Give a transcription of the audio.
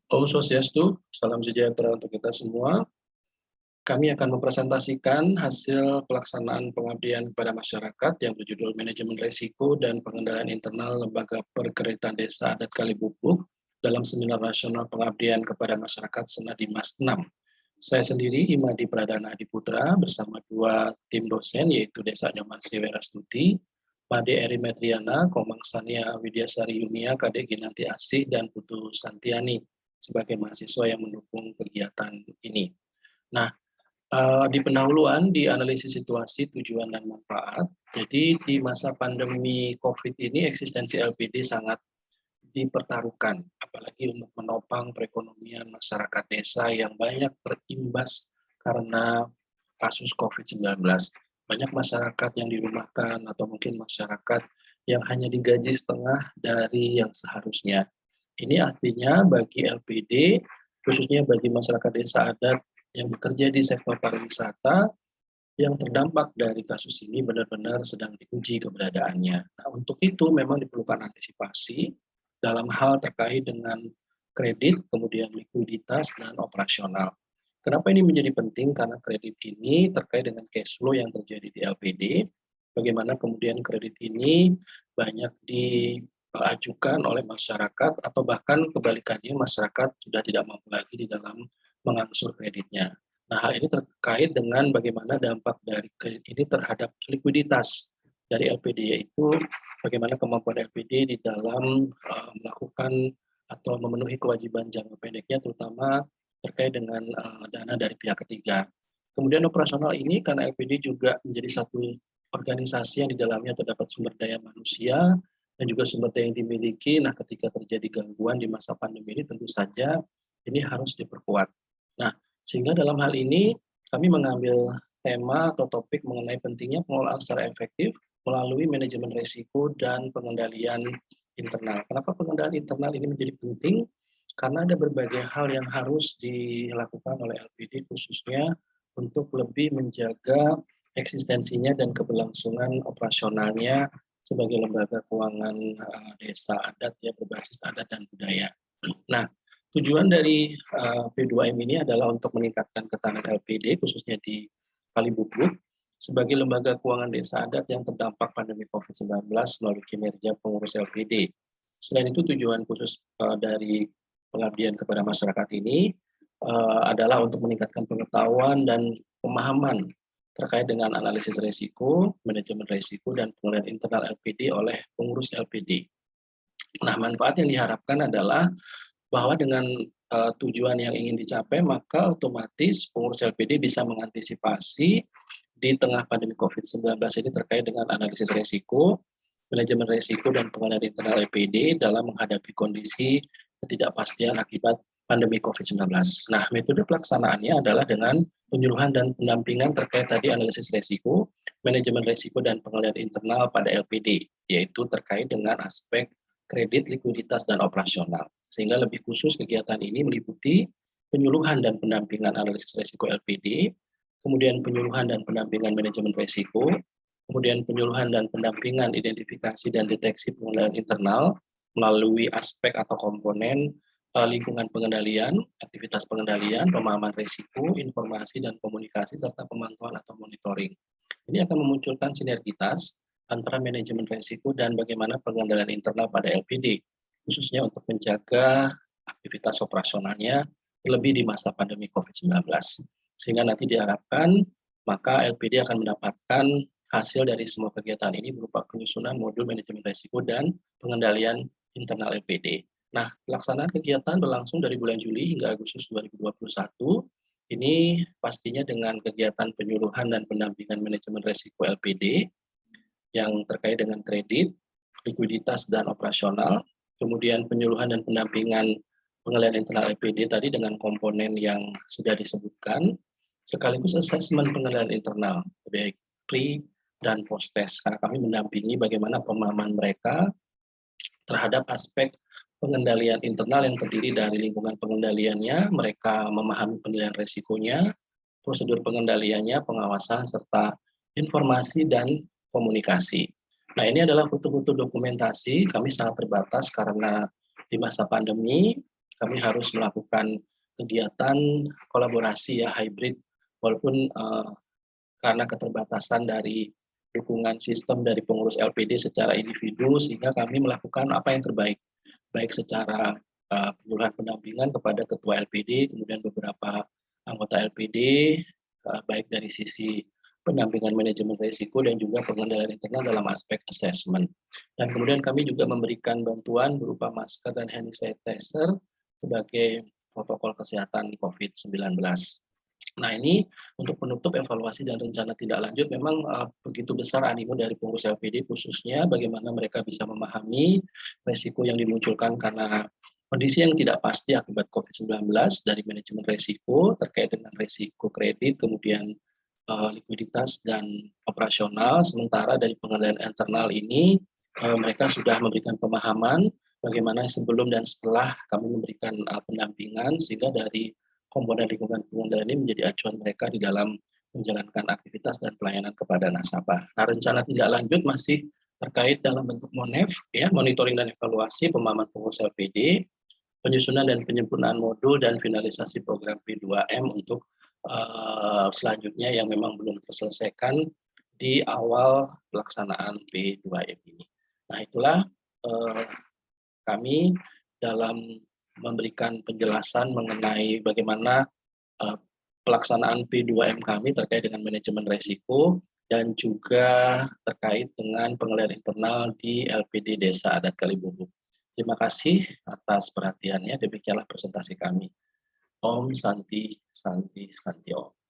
Om Swastiastu, salam sejahtera untuk kita semua. Kami akan mempresentasikan hasil pelaksanaan pengabdian kepada masyarakat yang berjudul Manajemen Risiko dan Pengendalian Internal Lembaga Perkreditan Desa Adat Kalibupuk dalam Seminar Nasional Pengabdian kepada Masyarakat Senadimas 6. Saya sendiri, Imadi Pradana Adiputra, bersama dua tim dosen, yaitu Desa Nyoman Sriwerastuti, Pade Eri Metriana, Komang Sania Widyasari Yumia, Kade Ginanti Asih, dan Putu Santiani sebagai mahasiswa yang mendukung kegiatan ini. Nah, di pendahuluan di analisis situasi, tujuan, dan manfaat. Jadi di masa pandemi COVID ini eksistensi LPD sangat dipertaruhkan, apalagi untuk menopang perekonomian masyarakat desa yang banyak terimbas karena kasus COVID-19. Banyak masyarakat yang dirumahkan atau mungkin masyarakat yang hanya digaji setengah dari yang seharusnya. Ini artinya bagi LPD, khususnya bagi masyarakat desa adat yang bekerja di sektor pariwisata, yang terdampak dari kasus ini benar-benar sedang diuji keberadaannya. Nah, untuk itu memang diperlukan antisipasi dalam hal terkait dengan kredit, kemudian likuiditas, dan operasional. Kenapa ini menjadi penting? Karena kredit ini terkait dengan cash flow yang terjadi di LPD, bagaimana kemudian kredit ini banyak diajukan oleh masyarakat atau bahkan kebalikannya masyarakat sudah tidak mampu lagi di dalam mengangsur kreditnya. Nah, hal ini terkait dengan bagaimana dampak dari kredit ini terhadap likuiditas dari LPD, yaitu bagaimana kemampuan LPD di dalam melakukan atau memenuhi kewajiban jangka pendeknya, terutama terkait dengan dana dari pihak ketiga. Kemudian operasional ini karena LPD juga menjadi satu organisasi yang di dalamnya terdapat sumber daya manusia dan juga sumber daya yang dimiliki. Nah, ketika terjadi gangguan di masa pandemi ini tentu saja ini harus diperkuat. Nah, sehingga dalam hal ini kami mengambil tema atau topik mengenai pentingnya pengelolaan secara efektif melalui manajemen risiko dan pengendalian internal. Kenapa pengendalian internal ini menjadi penting? Karena ada berbagai hal yang harus dilakukan oleh LPD khususnya untuk lebih menjaga eksistensinya dan keberlangsungan operasionalnya sebagai lembaga keuangan desa adat ya berbasis adat dan budaya. Nah, tujuan dari P2M ini adalah untuk meningkatkan ketahanan LPD khususnya di Kalibupuk sebagai lembaga keuangan desa adat yang terdampak pandemi COVID-19 melalui kinerja pengurus LPD. Selain itu tujuan khusus dari pengabdian kepada masyarakat ini adalah untuk meningkatkan pengetahuan dan pemahaman terkait dengan analisis risiko, manajemen risiko, dan pengelolaan internal LPD oleh pengurus LPD. Nah, manfaat yang diharapkan adalah bahwa dengan tujuan yang ingin dicapai, maka otomatis pengurus LPD bisa mengantisipasi di tengah pandemi COVID-19 ini terkait dengan analisis risiko, manajemen risiko, dan pengelolaan internal LPD dalam menghadapi kondisi ketidakpastian akibat pandemi COVID-19. Nah, metode pelaksanaannya adalah dengan penyuluhan dan pendampingan terkait tadi analisis risiko, manajemen risiko, dan pengelolaan internal pada LPD, yaitu terkait dengan aspek kredit, likuiditas, dan operasional. Sehingga lebih khusus kegiatan ini meliputi penyuluhan dan pendampingan analisis risiko LPD, kemudian penyuluhan dan pendampingan manajemen risiko, kemudian penyuluhan dan pendampingan identifikasi dan deteksi pengendalian internal melalui aspek atau komponen lingkungan pengendalian, aktivitas pengendalian, pemahaman risiko, informasi dan komunikasi, serta pemantauan atau monitoring. Ini akan memunculkan sinergitas antara manajemen risiko dan bagaimana pengendalian internal pada LPD, khususnya untuk menjaga aktivitas operasionalnya terlebih di masa pandemi COVID-19. Sehingga nanti diharapkan maka LPD akan mendapatkan hasil dari semua kegiatan ini berupa penyusunan modul manajemen risiko dan pengendalian internal LPD. Nah, pelaksanaan kegiatan berlangsung dari bulan Juli hingga Agustus 2021. Ini pastinya dengan kegiatan penyuluhan dan pendampingan manajemen risiko LPD yang terkait dengan kredit, likuiditas, dan operasional, kemudian penyuluhan dan pendampingan pengelolaan internal LPD tadi dengan komponen yang sudah disebutkan, sekaligus asesmen pengelolaan internal, baik pre dan post test, karena kami mendampingi bagaimana pemahaman mereka terhadap aspek pengendalian internal yang terdiri dari lingkungan pengendaliannya, mereka memahami penilaian resikonya, prosedur pengendaliannya, pengawasan, serta informasi dan komunikasi. Nah, ini adalah foto-foto dokumentasi, kami sangat terbatas karena di masa pandemi, kami harus melakukan kegiatan kolaborasi ya hybrid, walaupun karena keterbatasan dari dukungan sistem dari pengurus LPD secara individu, sehingga kami melakukan apa yang terbaik, baik secara penyuluhan pendampingan kepada ketua LPD, kemudian beberapa anggota LPD, baik dari sisi pendampingan manajemen risiko dan juga pengendalian internal dalam aspek assessment. Dan kemudian kami juga memberikan bantuan berupa masker dan hand sanitizer sebagai protokol kesehatan COVID-19. Nah ini untuk penutup evaluasi dan rencana tindak lanjut memang begitu besar animo dari pengurus LPD khususnya bagaimana mereka bisa memahami resiko yang dimunculkan karena kondisi yang tidak pasti akibat COVID-19 dari manajemen resiko terkait dengan resiko kredit, kemudian likuiditas dan operasional. Sementara dari pengendalian internal ini mereka sudah memberikan pemahaman bagaimana sebelum dan setelah kami memberikan pendampingan sehingga dari komponen lingkungan pengendalian ini menjadi acuan mereka di dalam menjalankan aktivitas dan pelayanan kepada nasabah. Nah, rencana tindak lanjut masih terkait dalam bentuk MONEF, ya, monitoring dan evaluasi pemahaman pengurus LPD, penyusunan dan penyempurnaan modul dan finalisasi program P2M untuk selanjutnya yang memang belum terselesaikan di awal pelaksanaan P2M ini. Nah, itulah kami dalam memberikan penjelasan mengenai bagaimana pelaksanaan P2M kami terkait dengan manajemen resiko dan juga terkait dengan pengelolaan internal di LPD Desa Adat Kalibulu. Terima kasih atas perhatiannya. Demikianlah presentasi kami. Om Santi Santi Santi Om.